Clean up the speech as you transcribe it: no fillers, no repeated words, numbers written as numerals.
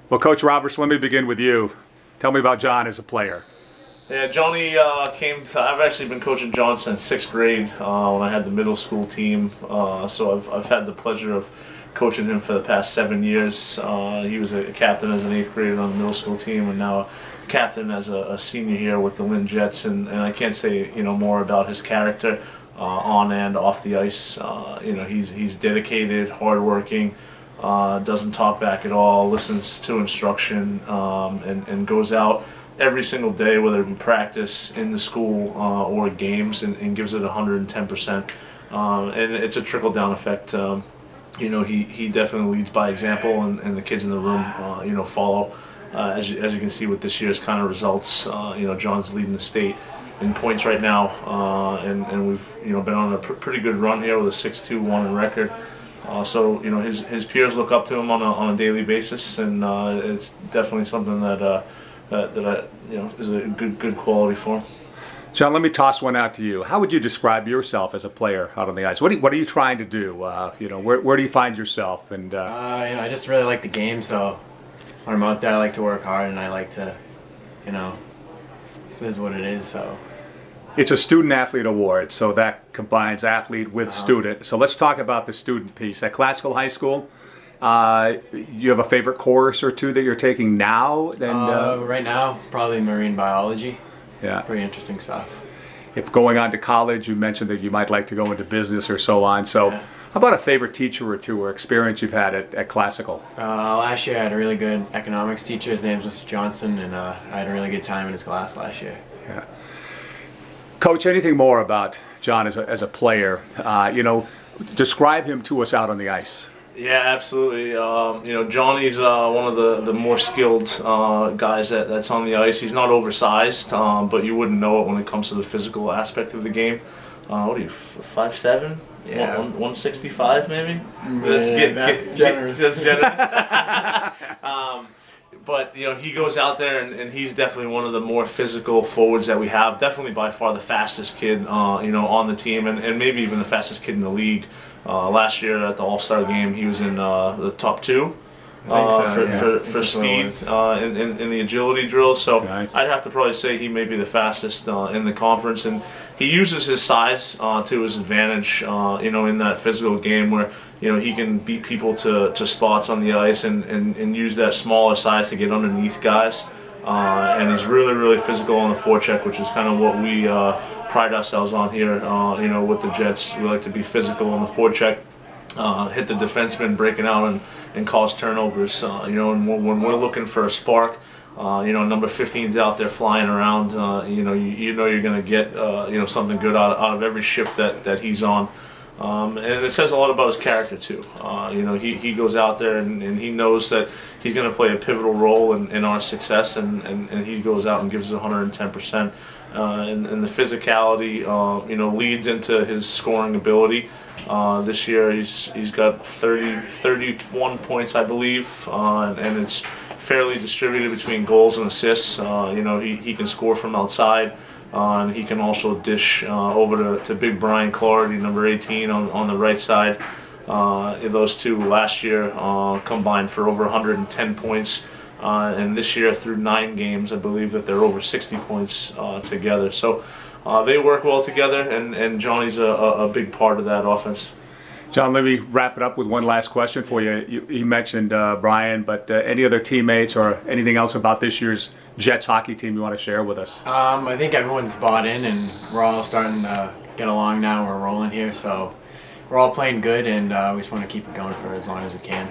Well, Coach Roberts, let me begin with you. Tell me about John as a player. Yeah, Johnny I've actually been coaching John since 6th grade when I had the middle school team. So I've had the pleasure of coaching him for the past 7 years. He was a captain as an 8th grader on the middle school team, and now a captain as a senior here with the Lynn Jets. And I can't say more about his character on and off the ice. He's dedicated, hardworking. Doesn't talk back at all, listens to instruction, and goes out every single day, whether it be practice, in the school, or games, and gives it 110%. And it's a trickle-down effect. He definitely leads by example, and the kids in the room, follow. As you can see with this year's kind of results, John's leading the state in points right now, and we've been on a pretty good run here with a 6-2-1 record. So his peers look up to him on a daily basis, and it's definitely something that is a good quality for him. John, let me toss one out to you. How would you describe yourself as a player out on the ice? What are you trying to do? Where do you find yourself? And I just really like the game. So when I'm out there, I like to work hard, and I like to, this is what it is. So. It's a student-athlete award, so that combines athlete with student. So let's talk about the student piece. At Classical High School, you have a favorite course or two that you're taking now? Right now, probably marine biology. Yeah. Pretty interesting stuff. If going on to college, you mentioned that you might like to go into business or so on. So how about a favorite teacher or two or experience you've had at Classical? Last year I had a really good economics teacher. His name was Mr. Johnson, and I had a really good time in his class last year. Yeah. Coach, anything more about John as a player? Describe him to us out on the ice. Yeah, absolutely. Johnny's one of the more skilled guys that's on the ice. He's not oversized, but you wouldn't know it when it comes to the physical aspect of the game. What are you, 5'7"? Yeah. 165 maybe? That's generous. That's generous. But he goes out there, and he's definitely one of the more physical forwards that we have. Definitely by far the fastest kid, on the team, and maybe even the fastest kid in the league. Last year at the All-Star game, he was in the top 2 for speed in the agility drill. So nice. I'd have to probably say he may be the fastest in the conference, and he uses his size to his advantage. In that physical game where he can beat people to spots on the ice and use that smaller size to get underneath guys. And he's really physical on the forecheck, which is kind of what we pride ourselves on here. With the Jets, we like to be physical on the forecheck. Hit the defenseman breaking out and cause turnovers. And when we're looking for a spark, number 15's out there flying around. You're going to get something good out of every shift that he's on. And it says a lot about his character too. He goes out there and he knows that he's going to play a pivotal role in our success, and he goes out and gives it 110%. And the physicality, leads into his scoring ability. This year he's got 31 points, I believe, and it's fairly distributed between goals and assists. He can score from outside. And he can also dish over to Big Brian Clardy, number 18, on the right side. Those two last year combined for over 110 points. And this year, through 9 games, I believe that they're over 60 points together. So they work well together, and Johnny's a big part of that offense. John, let me wrap it up with one last question for you. You mentioned Brian, but any other teammates or anything else about this year's Jets hockey team you want to share with us? I think everyone's bought in, and we're all starting to get along now. We're rolling here, so we're all playing good, and we just want to keep it going for as long as we can.